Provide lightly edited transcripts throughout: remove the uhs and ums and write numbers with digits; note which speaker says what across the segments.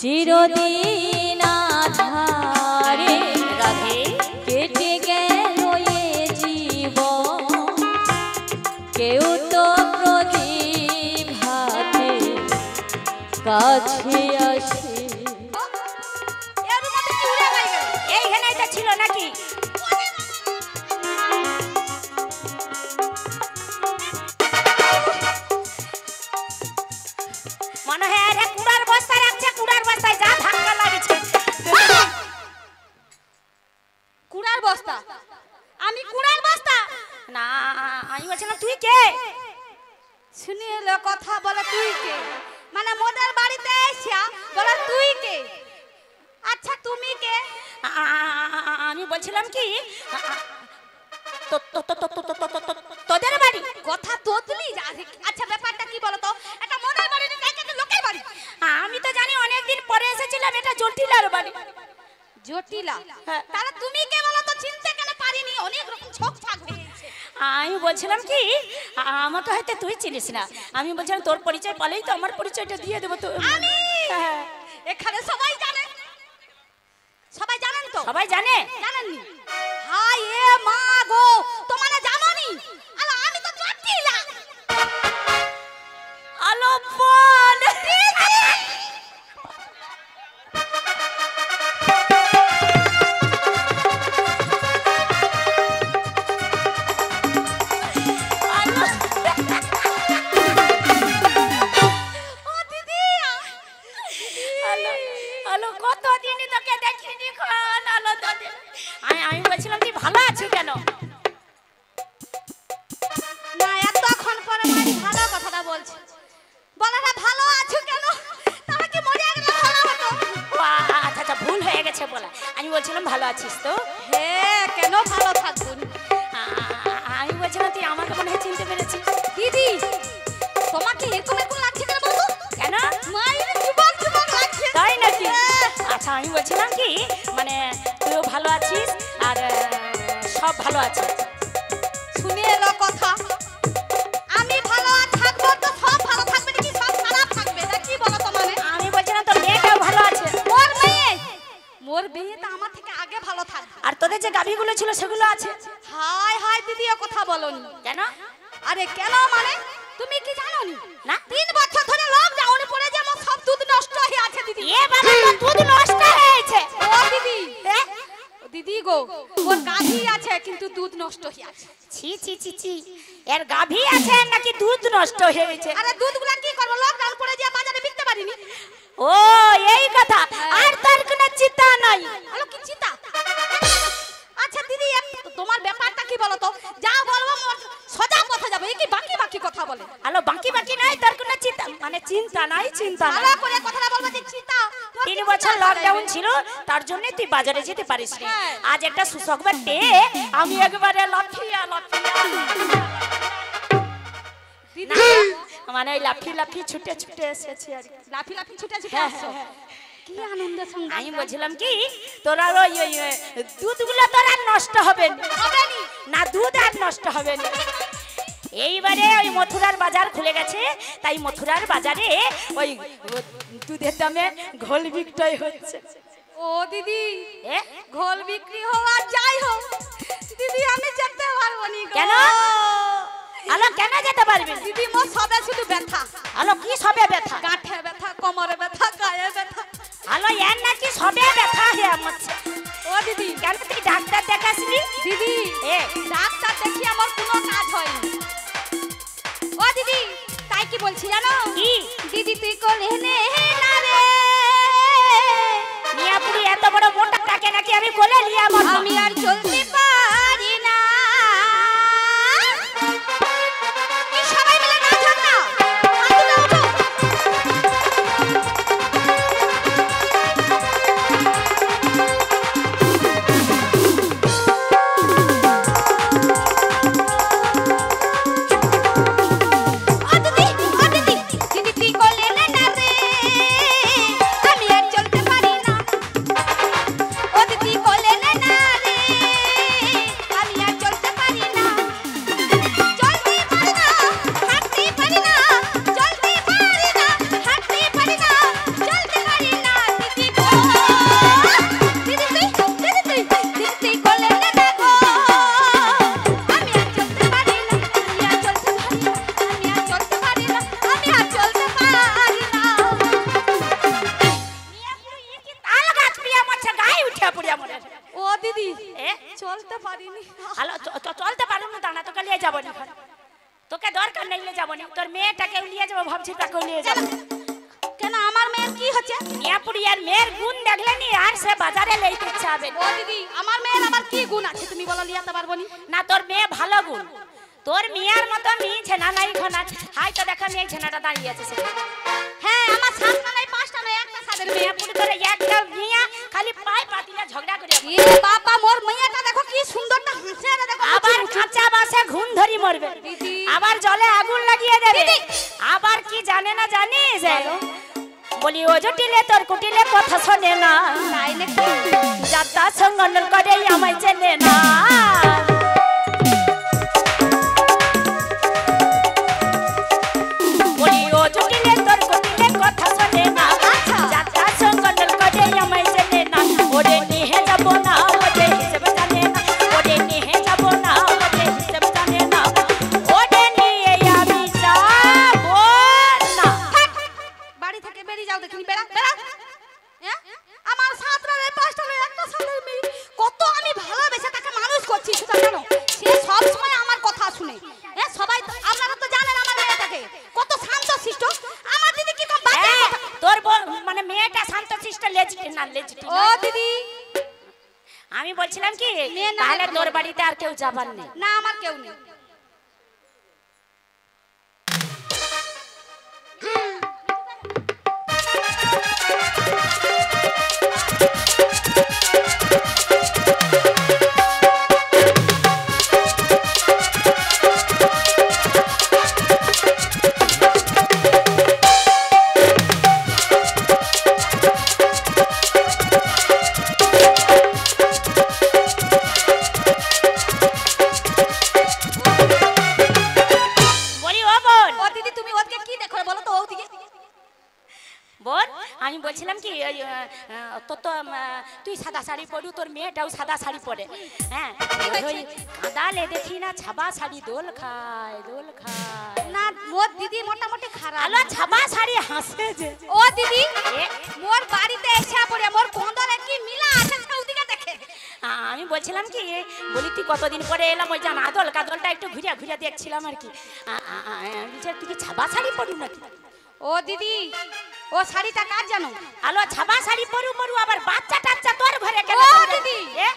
Speaker 1: চিরদিন আধারে রাধে কেটে গেল এ জীবন, কেউ তো প্রদীপ হাতে কাছে আসে।
Speaker 2: এইখানে এটা ছিল নাকি? মনে হয় আরে কুড়ার বস্তায় রাখছে, কুড়ার বস্তায় যা ধাক্কা লাগছে।
Speaker 3: কুড়ার বস্তা? আমি কুড়ার বস্তা
Speaker 2: না, আমি বলছিলাম তুই কে?
Speaker 3: শুনি এলো কথা বলে তুই কে, মানে মোদের বাড়িতে এসা বলে তুই কে? আচ্ছা তুমি কে?
Speaker 2: আমি বলছিলাম কি তোদের বাড়ি
Speaker 3: কথা তোতলি। আচ্ছা ব্যাপারটা কি বলো তো? এটা মোদের বাড়ি না এটা লোকের বাড়ি?
Speaker 2: আমি তো জানি অনেকদিন পরে এসেছিলাম, এটা জটিলার বাড়ি।
Speaker 3: জটিলা?
Speaker 2: হ্যাঁ।
Speaker 3: তাহলে তুমি কে বলো তো? চিনতে কেন পারিনি, অনেক রকম ছোক ছাক হয়েছে।
Speaker 2: আমি বলছিলাম কি আমাকে হয়তো তুই চিনিস না, আমি বলছিলাম তোর পরিচয় পালেই তো আমার পরিচয়টা দিয়ে দেবো। তো
Speaker 3: আমি এখানে সবাই জানে, সবাই জানেন তো?
Speaker 2: সবাই জানে?
Speaker 3: জানেননি? হাই এ মা গো, তোমরা জানোনি? আলো আমি তো জটিলা।
Speaker 2: আলো ফোন কতদিন তোকে দেখিনি। আলো তোদের আমি বলছিলাম তুই ভালো আছো কেন?
Speaker 3: না এতক্ষণ পরে মানে ভালো কথাটা বলছি। বলে না ভালো আছো কেন? তাহলে কি মরে গেলে ভালো হতো?
Speaker 2: আচ্ছা আচ্ছা ভুল হয়ে গেছে বলা। আমি বলছিলাম ভালো আছিস তো?
Speaker 3: হ্যাঁ কেন ভালো থাকবো?
Speaker 2: আমি বলছিলাম তুই আমাকে মনে হয় চিনতে পেরেছিস।
Speaker 3: দিদি তোমাকে এরকম এরকম লাগছে কেন বলতো?
Speaker 2: কেন?
Speaker 3: মায়ের যুবক যুবক লাগছে।
Speaker 2: তাই নাকি? আচ্ছা আমি বলছিলাম কি মানে তুইও ভালো আছিস আর সব ভালো আছে।
Speaker 3: শুনে এলো কথা, আমি ভালো থাকবো তো সব ভালো থাকবে নাকি সব খারাপ থাকবে? না কি বলো তো? মানে
Speaker 2: আমি বলছিলাম তোর মেয়েটাও ভালো আছে।
Speaker 3: মোর মেয়ে? মোর মেয়ে তো আমার থেকে আগে ভালো থাকবে।
Speaker 2: আর তোদের যে গাভীগুলো ছিল সেগুলো আছে।
Speaker 3: হাই হাই দিদি ও কথা বলনি
Speaker 2: কেন?
Speaker 3: আরে কেন মানে তুমি কি জানোনি
Speaker 2: না
Speaker 3: 3 বছর ধরে লোক যাওনি পড়ে যে আমার সব দুধ নষ্ট হয়ে আছে দিদি।
Speaker 2: এ বাবা তোর দুধ নষ্ট হয়েছে?
Speaker 3: ও দিদি দিদি গো ওর গাভী আছে কিন্তু দুধ নষ্ট হয়ে আছে।
Speaker 2: ছি ছি ছি ছি, এর গাভী আছে নাকি দুধ নষ্ট হয়েছে?
Speaker 3: আরে দুধগুলা কি করব, লকডাউন পড়ে যে বাজারে বিকতে পারিনি।
Speaker 2: ও এই কথা। আর তোর কোনো চিন্তা নাই?
Speaker 3: হ্যালো কি চিন্তা? আচ্ছা দিদি তোমার ব্যাপারটা কি বলো তো? যা বলবো সোজা কথা যাবে, এই কি বাকি বাকি কথা বলে?
Speaker 2: হ্যালো বাকি বাকি নাই, তোর কোনো চিন্তা মানে চিন্তা নাই? চিন্তা নাই
Speaker 3: ভালো করে কথাটা বলবো যে চিন্তা।
Speaker 2: 3 বছর লকডাউন ছিল তার জন্য তুই বাজারে যেতে পারিস না। আজ একটা সুসংবাদ পেয়ে আমি একবারে লাফিয়া লাফিয়া
Speaker 3: দিদি
Speaker 2: মানে ওই লাফি লাফি ছুটে ছুটে এসেছি আর কি।
Speaker 3: লাফি লাফি ছুটে ছুটে
Speaker 2: হ্যাঁ,
Speaker 3: আসছো?
Speaker 2: হ্যাঁ,
Speaker 3: কি আনন্দ সঙ্গে।
Speaker 2: আমি বলছিলাম কি তোরা ওই দুধগুলো তোর আর নষ্ট হবে না, দুধ আর নষ্ট হবে না। এইবারে ওই মথুরার বাজার খুলে গেছে, তাই মথুরার বাজারে ওই দুধের দামে ঘোল বিক্রয় হচ্ছে।
Speaker 3: ও দিদি ঘোল বিক্রি হোক আর যাই হোক দিদি আমি যেতে পারবো নি।
Speaker 2: কেন? আলো কেন যেতে পারবি?
Speaker 3: দিদি মোর সবে শুধু ব্যথা।
Speaker 2: আলো কি সবে ব্যথা?
Speaker 3: গাঁঠে ব্যথা, কোমরে ব্যথা, গায়ে ব্যথা।
Speaker 2: আলো এর নাকি সবে ব্যথা হয়ে আছে।
Speaker 3: ও দিদি
Speaker 2: কেন তুই ডাক্তার দেখাসনি?
Speaker 3: দিদি ডাক্তার দেখি আমার কোনো কাজ হয়নি। ও দিদি তাই কি বলছি জানো?
Speaker 2: কি?
Speaker 3: দিদি তুই কোলে নে না রে,
Speaker 2: মিয়াপুরি এত বড় মোটা টাকে নাকি আমি কোলে নিয়ে আমার
Speaker 3: আমি আর চলতে পারি না। কি সবাই মিলে নাচো না, হাত তুলে ওঠো। দিদি তুই কোলে নে না রে, আমি আর চলতে পারি না। ও দিদি কোলে নে না রে, চলতে পারিনি।
Speaker 2: হ্যালো চলতে পারো না, দাঁড়া তোকে নিয়ে যাবো না, তোকে দরকার নেই নিয়ে যাবো না, তোর মেয়েটাকে নিয়ে যাবো ভাবছি, তাকেও নিয়ে যাবো।
Speaker 3: কেন আমার মেয়ের কি হচ্ছে?
Speaker 2: মিয়াপুরিয়ার মেয়ের গুণ দেখলে নি আর সে বাজারে লইতে ইচ্ছা হবে।
Speaker 3: ও দিদি আমার মেয়ের আবার কি গুণ আছে তুমি বলো, লিয়াতে পারবো নি?
Speaker 2: না তোর মেয়ে ভালো গুণ, তোর মিয়ার মতো মেয়ে ছেনা নাই ঘনা। হাই তো দেখা মেয়ে ছেনাটা দাঁড়িয়ে আছে সেখানে।
Speaker 3: হ্যাঁ আমার সাতটা নাই পাঁচটা নাই একটা সাদের মেয়ে।
Speaker 2: মিয়াপুরি তোর একটা মিয়া খালি পাই পাতিলা ঝগড়া করে।
Speaker 3: এ বাবা মোর মেয়েটা দেখো কি সুন্দরটা হাসে রে, দেখো
Speaker 2: আবার কাঁচা বাসে ঘুম ধরি মরবে,
Speaker 3: দিদি।
Speaker 2: আবার জলে আগুন লাগিয়ে দেবে।
Speaker 3: দিদি।
Speaker 2: আবার কি জানে না জানিস, বলি ও জটিলে তোর কুটিলে কথা শোনে না,
Speaker 3: তাই নাকি?
Speaker 2: যাত্রা সঙ্গন করে আমায় চেনে না। বলি ও জটিলে তোর কুটিলে কথা শোনে না, যাত্রা সঙ্গন করে আমায় চেনে না। ওরে নিহে যাব না, ওরে হিসেব জানে না, ওরে নিহে যাব না, ওরে হিসেব জানে না, ওরে নিয়ে আমি যাব না।
Speaker 3: বাড়ি থেকে বেরিয়ে যাও দেখিনি, বেরা বেরা। হ্যাঁ আমার সাতটা নাই পাঁচটা নাই একটা সাদের মেয়ে, কত আমি ভালোবেসে তাকে মানুষ করছি সেটা জানো? সে সব সময় আমার কথা শুনে। হ্যাঁ সবাই আপনারা তো জানেন আমার মেয়েটাকে কত শান্ত শিষ্ট। আমার দিদি কি কম বাজে
Speaker 2: এই,
Speaker 3: কথা-
Speaker 2: তোর মানে মেয়েটা শান্তশিষ্ট লেজিটি না লেজিটি
Speaker 3: ও দিদি
Speaker 2: আমি বলছিলাম কি
Speaker 3: মেয়ে না
Speaker 2: তাহলে
Speaker 3: হলে
Speaker 2: তোর
Speaker 3: তোমার-
Speaker 2: বাড়িতে আর কেউ যাবার নেই।
Speaker 3: না আমার কেউ নেই।
Speaker 2: বলি ও বোন,
Speaker 3: ও দিদি তুমি ওদিকে কি দেখো বলো তো? ওদিকে
Speaker 2: বোন আমি বলছিলাম কি তোর তো তুই সাদা শাড়ি পরু, তোর মেয়েটাও সাদা শাড়ি পরে। হ্যাঁ ওই কাঁদালে দেখি না ছাবা শাড়ি দোল খায় দোল খায়।
Speaker 3: না মোর দিদি মোটামুটি খারাপ।
Speaker 2: আলো ছাবা শাড়ি হাসে যে।
Speaker 3: ও দিদি
Speaker 2: এ,
Speaker 3: মোর বাড়িতে এসে পড়ে মোর কন্দরে কি মিলা আছে ওদিকে দেখে।
Speaker 2: আমি বলছিলাম কি বলি তুই কতদিন পরে এলাম, ওই জান আদল কাদলটা একটু ঘুরিয়া ঘুরিয়া দেখছিলাম আর কি। তুই কি ছাবা শাড়ি পরু নাকি?
Speaker 3: ও দিদি ও শাড়িটা কার জানো?
Speaker 2: আলো ছাবা শাড়ি পরু পরু আবার বাচ্চা টাচ্চা তোর ঘরে কেন?
Speaker 3: ও দিদি
Speaker 2: এ,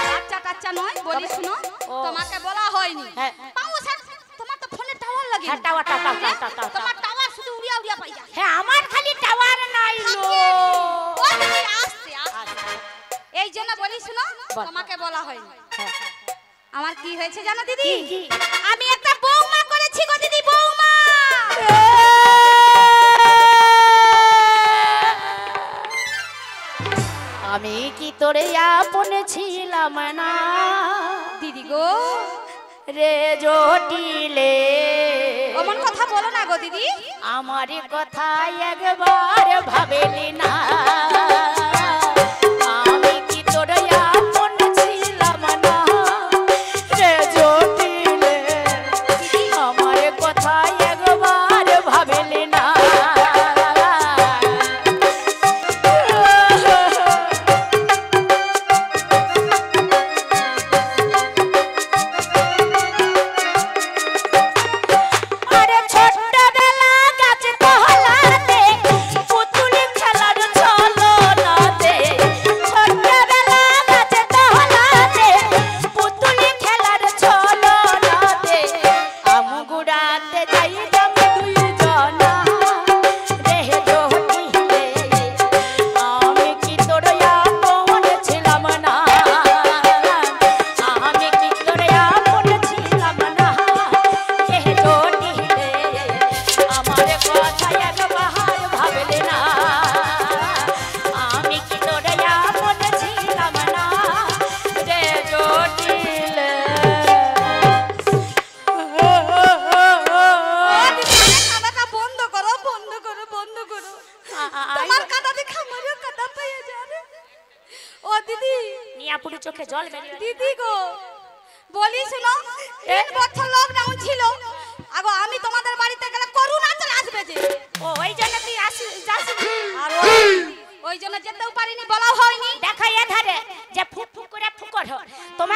Speaker 3: বাচ্চা কাচ্চা নয় বলি শুনো,
Speaker 2: ও।
Speaker 3: তোমাকে বলা হয়নি।
Speaker 2: হ্যাঁ।
Speaker 3: পাও স্যার তোমার তো ফোনে টাওয়ার লাগে।
Speaker 2: হ্যাঁ, টাওয়ার, টাওয়ার, টাওয়ার, টাওয়ার।
Speaker 3: তোমার টাওয়ার শুধু উড়িয়া উড়িয়া পাই যায়।
Speaker 2: হ্যাঁ আমার খালি টাওয়ার নাই লো।
Speaker 3: ও দিদি আস্তে আস্তে। এই জন্য বলি শুনো
Speaker 2: বল।
Speaker 3: তোমাকে বলা হয়নি।
Speaker 2: হ্যাঁ।
Speaker 3: আমার কি হয়েছে জানো দিদি?
Speaker 2: কি, কি?
Speaker 3: আমি একটা বৌমা করেছি গো দিদি, বৌমা।
Speaker 2: আমি কি তোরে আপন ছিলাম না
Speaker 3: দিদি গো
Speaker 2: রে জটিলে?
Speaker 3: অমন কথা বলো না গো দিদি।
Speaker 2: আমার কথা একবার ভাবেলি না? আমি কি তোরে আপন ছিলাম না রে জটিলে? আমার কথা একবার ভাবেলি না? আরে ছোটবেলা গাছে তলাতে পুতুল খেলার ছলনাতে, ছোটবেলা গাছে তলাতে পুতুল খেলার ছলনাতে আমগুড়াতে যাইতাম দুইজনা রে জটিলে। আমি কি তোর আপন ছিলাম না? আমি কি তোর আপন ছিলাম না রে জটিলে? আমার কথা একবার ভাবলে না? আমি কি তোর আপন ছিলাম না রে জটিলে?
Speaker 3: কাদাটা বন্ধ করো বন্ধ করো বন্ধ করো। তোমার কাদা দেখে আমারও কাদা পেয়ে যাবে। ও দিদি
Speaker 2: মিয়াপুরি চোখে জল বেরিয়ে
Speaker 3: দিদি গো বলি শুনো, 3 বছর লকডাউন ছিল। আগো আমি তোমাদের বাড়িতে গেলে করোনা চলে আসবে যে।
Speaker 2: ও ওই জন্য তুই যাস
Speaker 3: আর ওই জন্য যেতেও পারিনি, বলাও হয়নি।
Speaker 2: দেখা এ ধারে যে ফুক ফুক করে ফুকর তোমার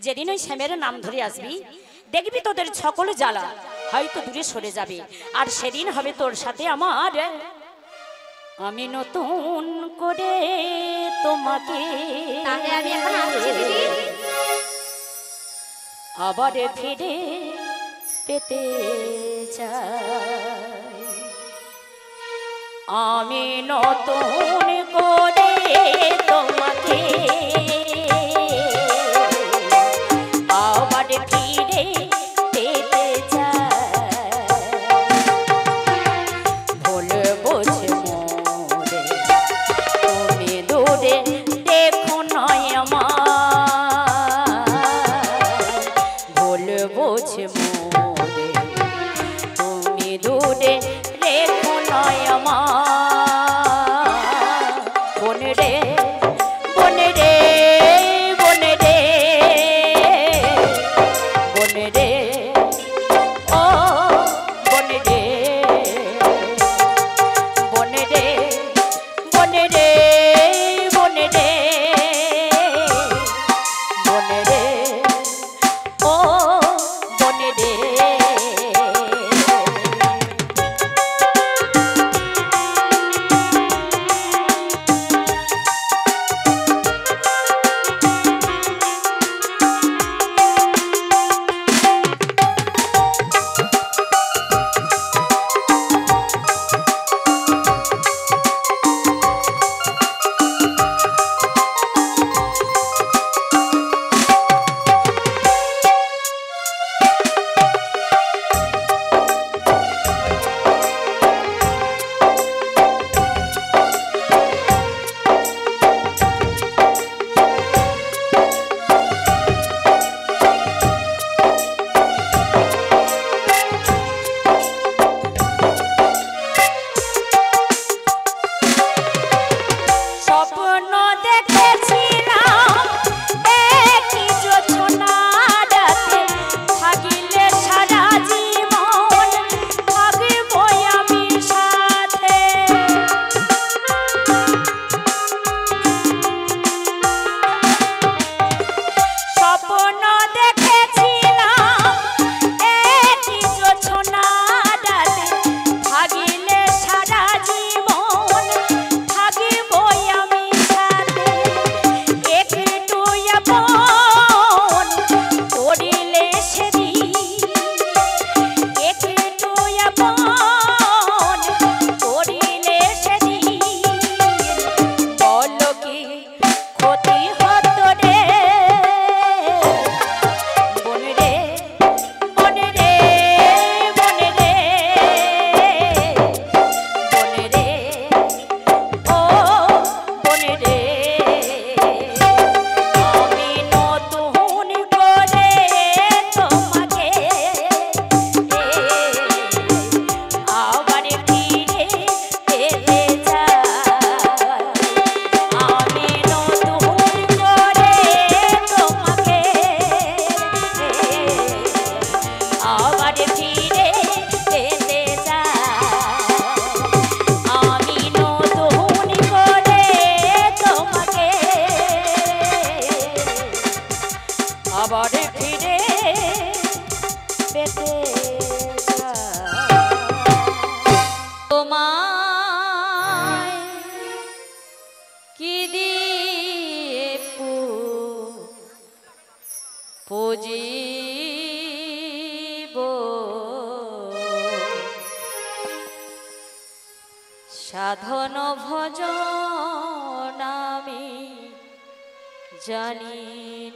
Speaker 2: যেদিন ওই শ্যামের নাম ধরে আসবি দেখবি তোদের সকল জ্বালা হয়তো দূরে সরে যাবে, আর সেদিন হবে তোর সাথে আমার। আমি নতুন করে তোমাকে
Speaker 3: তাহলে আমি এখন আসছি দিদি।
Speaker 2: আবার ফিরে পেতে চাই, আমি নতুন করে তোমাকে আবার ফিরে পেতে চাই। বলবো যে মোরে তুমি দূরে দেখো নয় আমার, বলবো যে মোরে তুমি দূরে দেখো নয় আমার। বনে রে বনে রে বনে রে বনে রে ও বনে রে বনে রে বনে রে বনে রে বনে রে ও বনে রে। স্বপ্ন দেখেছিলাম একই যোজনা রাতে, থাকিলে সারা জীবন থাকবো আমি সাথে। স্বপ্ন দেখেছিলাম একই যোজনা রাতে, থাকিলে সারা জীবন থাকবো আমি সাথে। একটু আপন করিলে সেদিন, একটু আপন করিলে সেদিন, বলো কি ক্ষতি হতো রে বনে রে বনে রে বনে রে বনে রে ও বনে রে। আমি নতুন করে তোমাকে আবার ফিরে পেতে চাই, আমি নতুন করে তোমাকে আবার ফিরে পেতে চাই, আমি নতুন করে তোমাকে আবার ফিরে পেতে চাই। তোমায় কি দিয়ে পুজিব, সাধন ভজন আমি জানি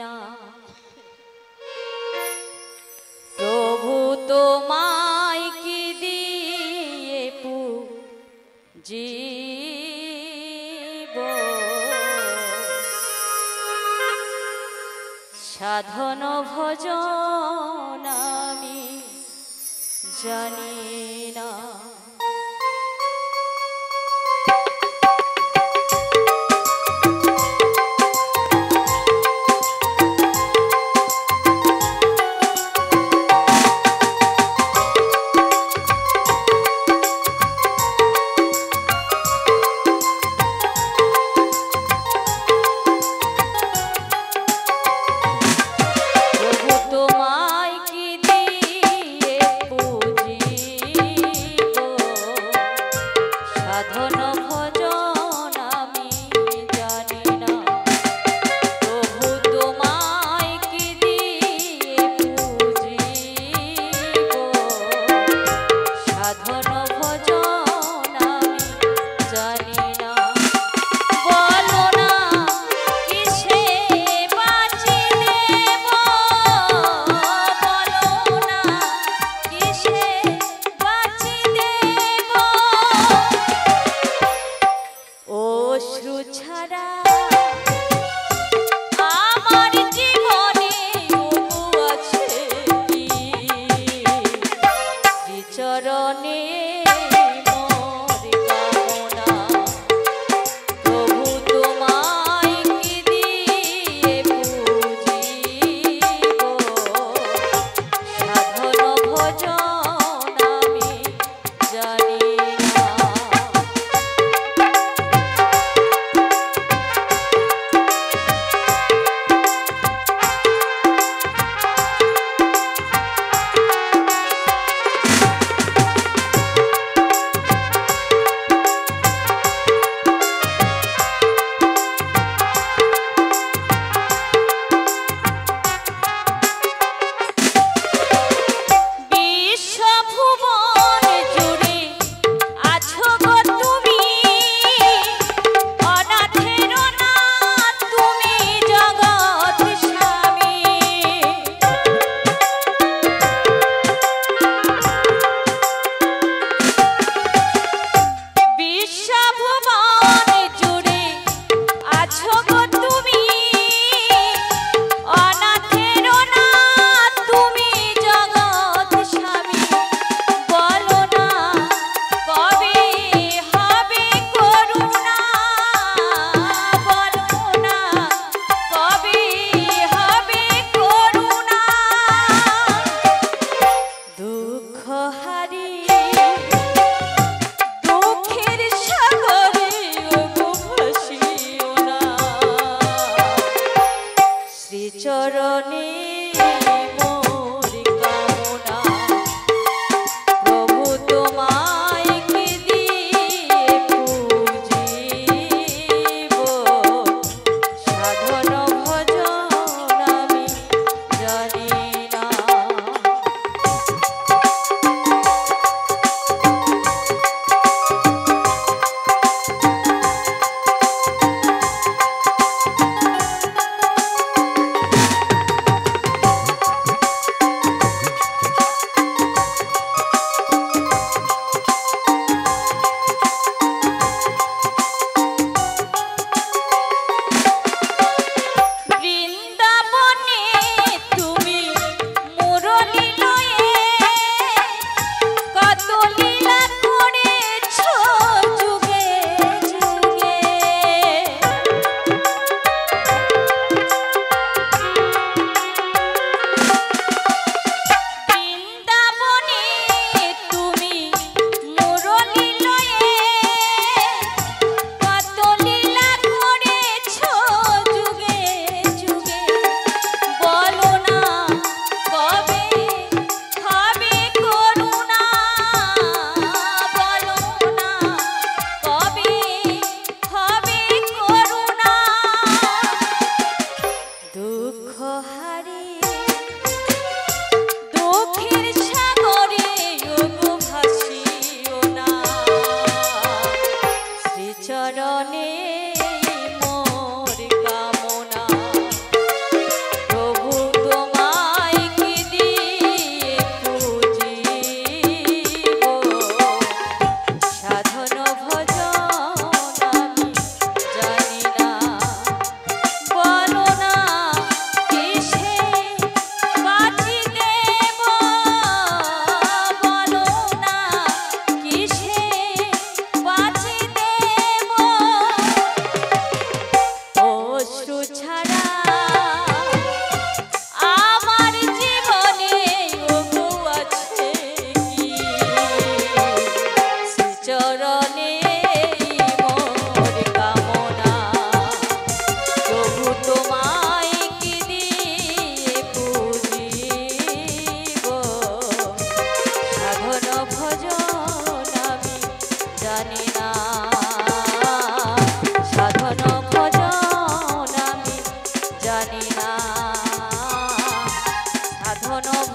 Speaker 2: না, প্রভু তোমায় কি দিয়ে পুজিব, সাধন ভজন আমি জানি না।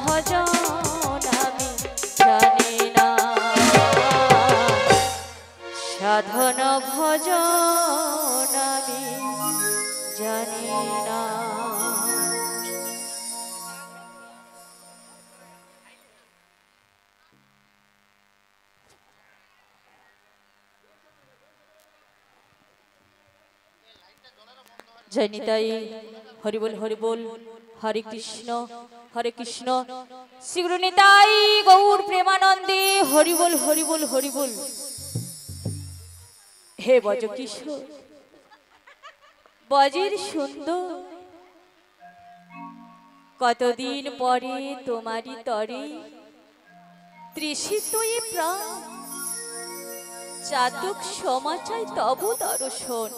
Speaker 1: ভজন আমি জানি না, সাধন ভজন আমি জানি না। জয় নিতাই, হরি বল হরি বল, হরে কৃষ্ণ শ্রী গুরু নিতাই গৌর প্রেমানন্দে, হরি বল হরি বল হরি বল। হে বজ কিশোর, বজের সুন্দর, কতদিন পরে তোমারই তরে তৃষিত এ প্রাণ, চাতক সমাচার তব দর্শন।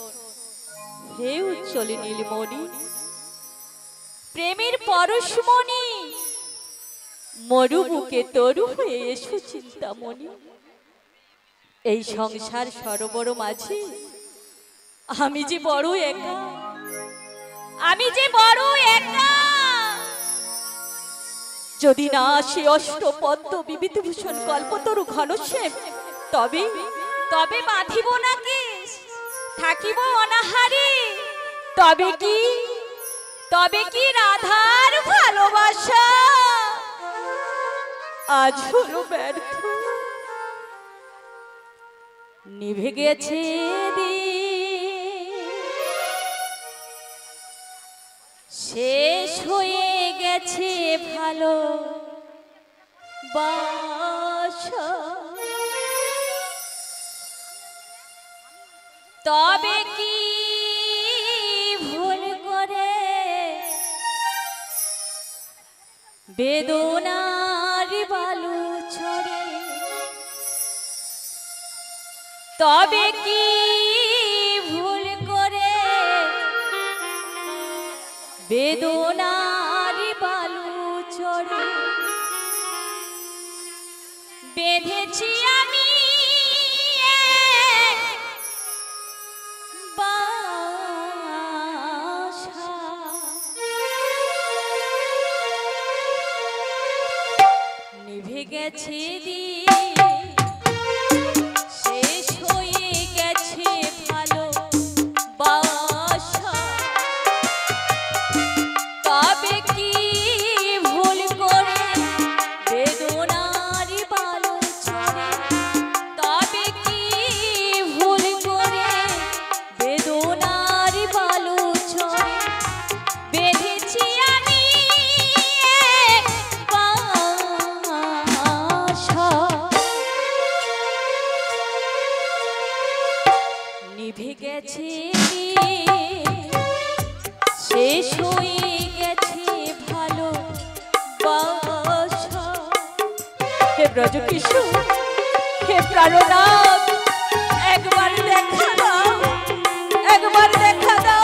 Speaker 1: হে উজ্জ্বল নীলমণি, প্রেমের পরশমণি, মরুমুখে তরু হয়ে এসো চিন্তামণি। এই সংসার সরোবর মাঝে আমি যে বড় একা, আমি যে বড় একা। যদি না আসে অষ্টপদ্ম বিবিধভূষণ কল্পতরু ঘনশ্যাম, তবে তবে বাঁধিব না কেশ, থাকিব অনাহারে। তবে কি রাধার ভালোবাসা আজ হলো ব্যর্থ, নিভে গেছে শেষ হয়ে গেছে ভালো বাসা। তবে কি ভুল করে বেদনার বালু ছড়ে, তবে কি ভুল করে বেদনার বালু ছড়ে। বেঁধেছি আমি নিভে গেছে শেষ হয়ে গেছে ভালো বাসা। তবে কি ভুল করে বেদনার বালু ছড়ে, তবে কি ভুল করে বেদনার বালু ছড়ে। বেঁধেছি আমি নিভে গেছে শেষ হয়ে গেছে ভালো বাসা। হে ব্রজকিশোর, হে প্রাণনাথ, একবার দেখা দাও, একবার দেখা দাও।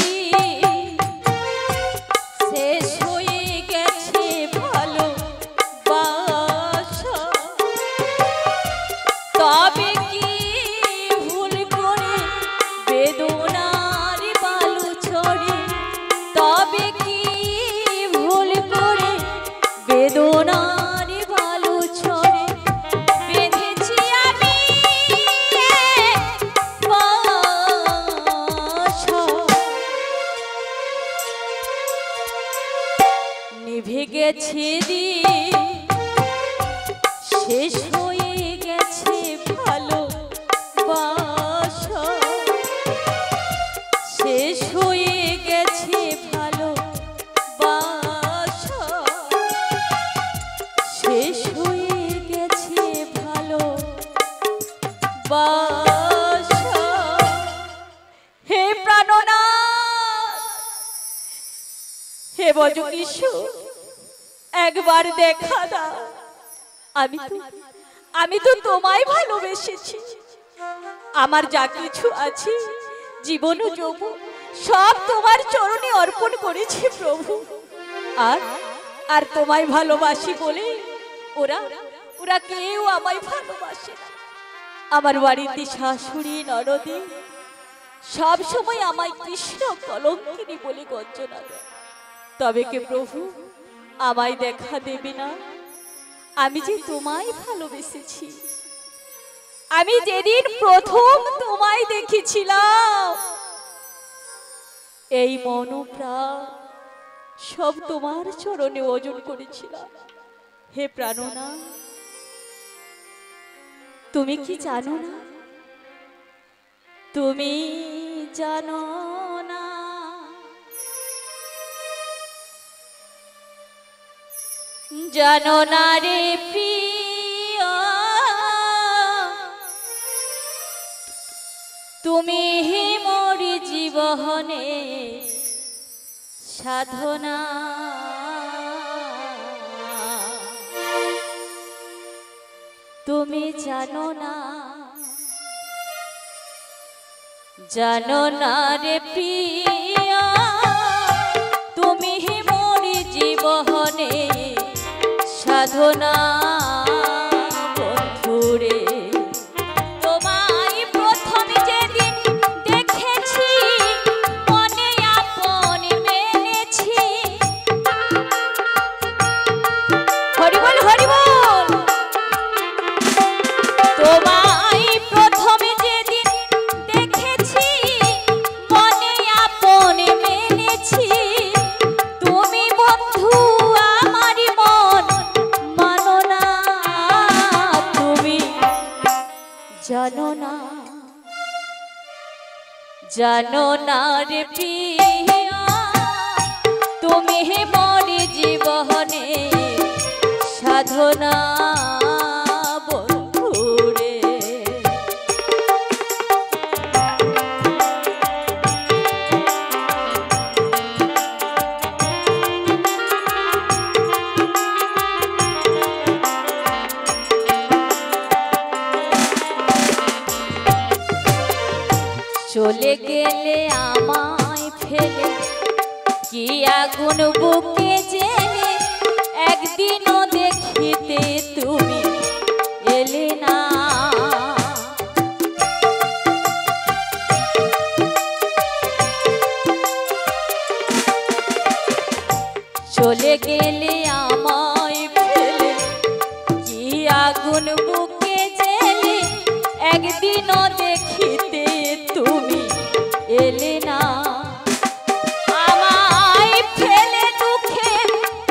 Speaker 1: কি শেষ হয়ে গেছে ভালোবাসা? তবে কি ভুল করে বেদনার বালু ছড়ে? তবে কি ভুল করে বেদনার বালু ছড়ে? বেঁধেছি আমি বাসা, নিভে গেছে দিন, শেষ হয়ে গেছে ভালোবাসা, শেষ হয়ে গেছে ভালোবাসা, শেষ হয়ে গেছে ভালোবাসা। হে প্রাণনাথ, হে বজকিশোর, একবার দেখা দাও। আমি তো তোমায় ভালোবেসেছি। আমার যা কিছু আছে, জীবন ও যৌবন, সব তোমার চরণে অর্পণ করেছি প্রভু। আর তোমায় ভালোবাসি বলে ওরা কেউ আমায় ভালোবাসে না। আমার বাড়িতে শাশুড়ি ননদে সব সময় আমায় কৃষ্ণ কলঙ্কিনী বলে গঞ্জনা দেয়। তবে কে প্রভু আমায় দেখা দেবে না? আমি যে তোমায় ভালোবেসেছি। আমি যেদিন প্রথম তোমায় দেখেছিলাম, এই মন প্রাণ সব তোমার চরণে ওজন করেছিলাম। হে প্রাণনা, তুমি কি জানো না? তুমি জানো না? জানো না রে প্রিয়, তুমি হি মোর জীবনে সাধনা। তুমি জানো না, জানো না রে প্রিয়া, তুমি হি মোর জীবনে সাধনা। বন্ধুরে তোমায় প্রথম যেদিন দেখেছি, মনে আপন মেনেছি। হরিবল হরিবল। তোমায় প্রথম যেদিন দেখেছি, মনে আপন মেনেছি। তুমি বন্ধু আমার মন মানো না। তুমি জানো না, জানো না রে প্রিয়া, তুমি হে মোর জীবনে সাধনা। বন্ধুরে চলে গেলে আমায় ফেলে, কি আগুন বুকে জেলে, একদিনও দেখিতে তুমি এলে না। চলে গেলে আমায় ফেলে, কি আগুন বুকে জেলে, একদিনও দেখিতে তুমি এলে না। আমায় ফেলে দুঃখে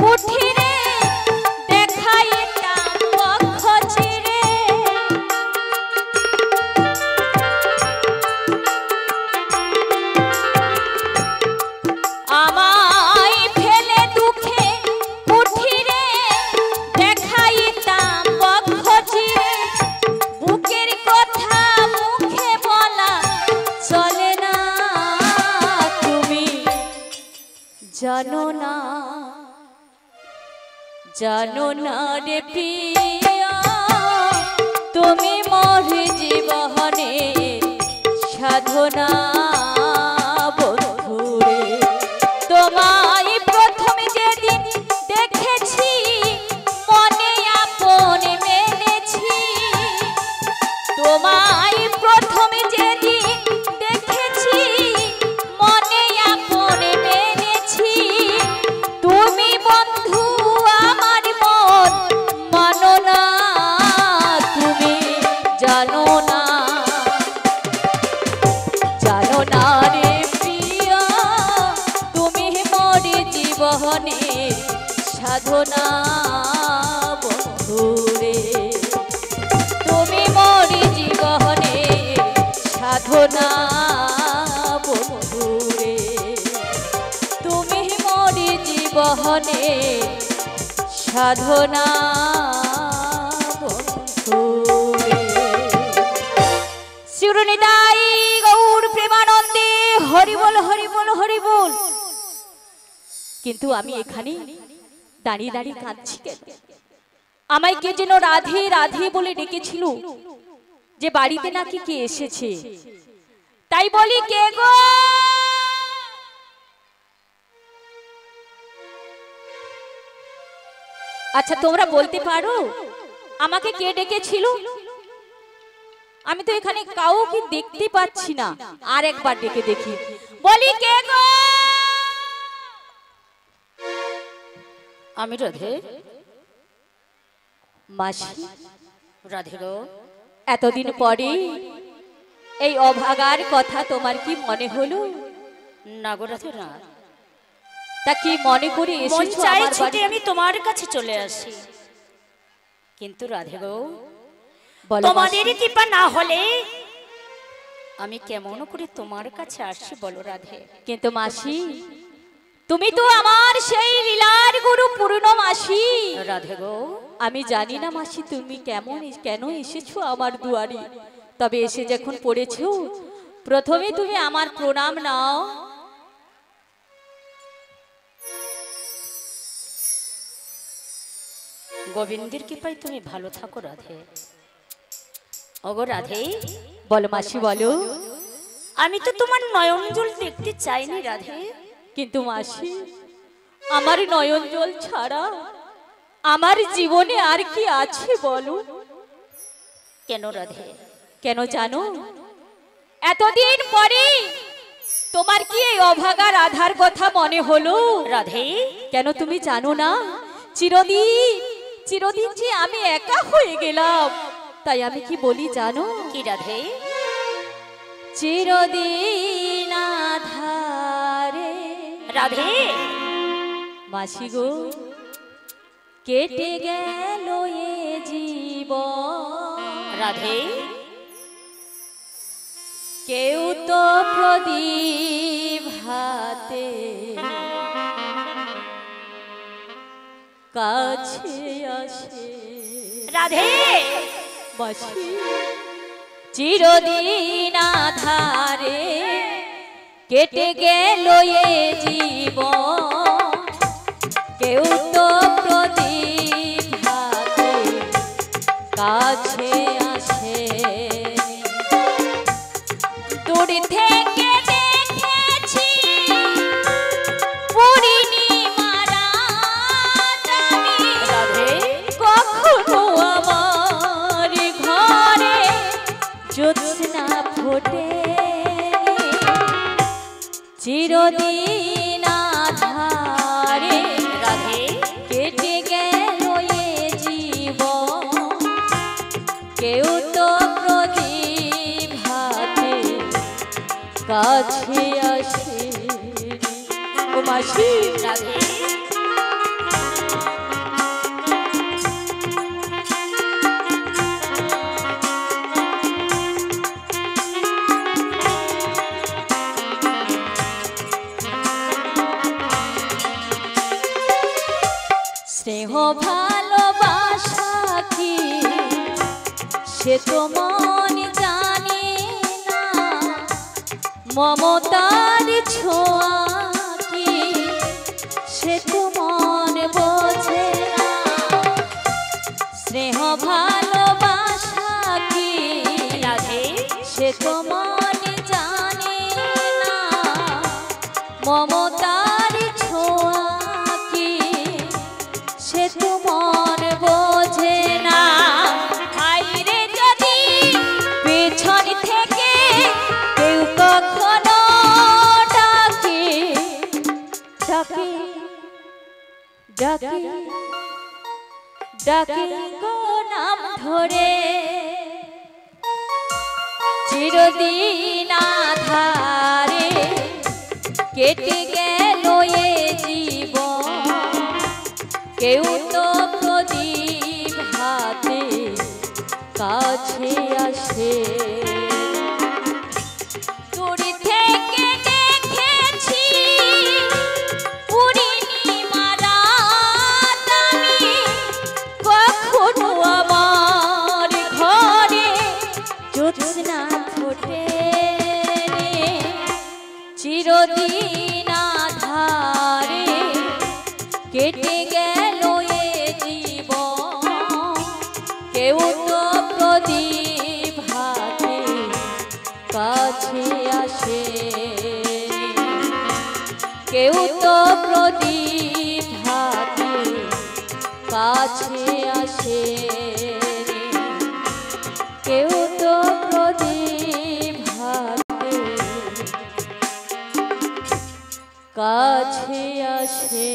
Speaker 1: কুঠিরে দেখাইতাম বক্ষ চিরে। আমায় ফেলে দুঃখে কুঠিরে দেখাইতাম বক্ষ চিরে। বুকের কথা মুখে বলা চলে না। তুমি জানো না, জানো না রে প্রিয়া, তুমি মোর জীবনে সাধনা। বন্ধুরে জীবনের সাধনা বন্ধুরে, তুমি মোর জীবনের সাধনা বন্ধুরে, তুমি মোর জীবনের সাধনা বন্ধুরে। শিরোনিতাই গৌর প্রেমানন্দে হরি বল হরি বল হরি বল। কিন্তু আমি এখানে দাঁড়িয়ে দাঁড়িয়ে কাঁদছি কেন? আমায় কে যেন রাধে রাধে বলে ডেকেছিল, যে বাড়িতে নাকি কে এসেছে, তাই বলি কে গো? আচ্ছা তোমরা বলতে পারো আমাকে কে ডেকেছিল? আমি তো এখানে কাউকে দেখতে পাচ্ছি না, আর একবার ডেকে দেখি, বলি কে গো?
Speaker 2: আমি রাধে।
Speaker 1: মাসি
Speaker 2: রাধে গো।
Speaker 1: এতদিন পরে এই অভাগার কথা তোমার কি মনে হলো?
Speaker 2: না গো রাধে না।
Speaker 1: তা কি মনে করে
Speaker 2: মন
Speaker 1: এসেছো
Speaker 2: চাই
Speaker 1: আমার
Speaker 2: ছুটে
Speaker 1: বাড়ি?
Speaker 2: আমি তোমার কাছে চলে আসি, কিন্তু রাধে গো
Speaker 1: বলো
Speaker 2: তোমাদের
Speaker 1: মাসি।
Speaker 2: কৃপা না হলে আমি কেমন করে তোমার কাছে আসি বলো রাধে?
Speaker 1: কিন্তু মাসি তুমি তো আমার সেই লীলার গুরু পূর্ণমাসি।
Speaker 2: রাধে গো
Speaker 1: আমি জানি না মাসি তুমি কেন এসেছো আমার দুয়ারে, তবে এসে যখন পড়েছো প্রথমে তুমি আমার প্রণাম নাও।
Speaker 2: গোবিন্দের কৃপায় তুমি ভালো থাকো রাধে। ওগো রাধে।
Speaker 1: বলো মাসি বলো।
Speaker 2: আমি তো তোমার নয়ন জল দেখতে চাইনি রাধে।
Speaker 1: কিন্তু মাসি আমার নয়ন জল ছাড়া আমার জীবনে আর কি আছে বলো?
Speaker 2: কেন রাধে?
Speaker 1: কেন জানো? এতদিন পরে তোমার কি এই অভাগা রাধার কথা মনে হলো
Speaker 2: রাধে?
Speaker 1: কেন তুমি জানো না চিরদিন যে আমি একা হয়ে গেলাম, তাই আমি কি বলি জানো?
Speaker 2: কি রাধে?
Speaker 1: চিরদিন আধারে
Speaker 2: রাধে
Speaker 1: মাসি গো কেটে গেল এ জীবন,
Speaker 2: রাধে
Speaker 1: কেউ তো প্রদীপ হাতে কাছে আসে।
Speaker 2: রাধে
Speaker 1: মাসি চিরদিন আধারে কেটে গেল এ জীবন, কেউ তো প্রদীপ হাতে কাছে আসে। দূর থেকে দেখেছি পূর্ণিমার রাত আমি,
Speaker 2: রাধে
Speaker 1: কখনো আমার ঘরে জ্যোৎস্না ফোটে। চিরদিন আধারে
Speaker 2: রাধে
Speaker 1: কেটে গেল এ জীবন, কেউ তো প্রদীপ হাতে কাছে আসে। ও মাসি
Speaker 2: রাধে
Speaker 1: স্নেহ ভালোবাসা কি সে তো মন জানে না, মমতার ছোঁয়া কি সে তো মন বোঝে না। স্নেহ ভালোবাসা কি
Speaker 2: রাধে
Speaker 1: সে তো মন জানে না, মমতার ছোঁয়া কি সে তো মন বোঝে না। হায়রে যদি পেছন থেকে কেউ কখনো ডাকে ডাকে ডাকে ডাকে গো নাম ধরে, চিরদিন আধারে কেটে গেল এ জীবন, কেটে গেল এ জীবন, কেউ তো প্রদীপ হাতে কাছে আসে, কেউ তো প্রদীপ হাতে কাছে আসে, কেউ তো প্রদীপ হাতে কাছে আসে।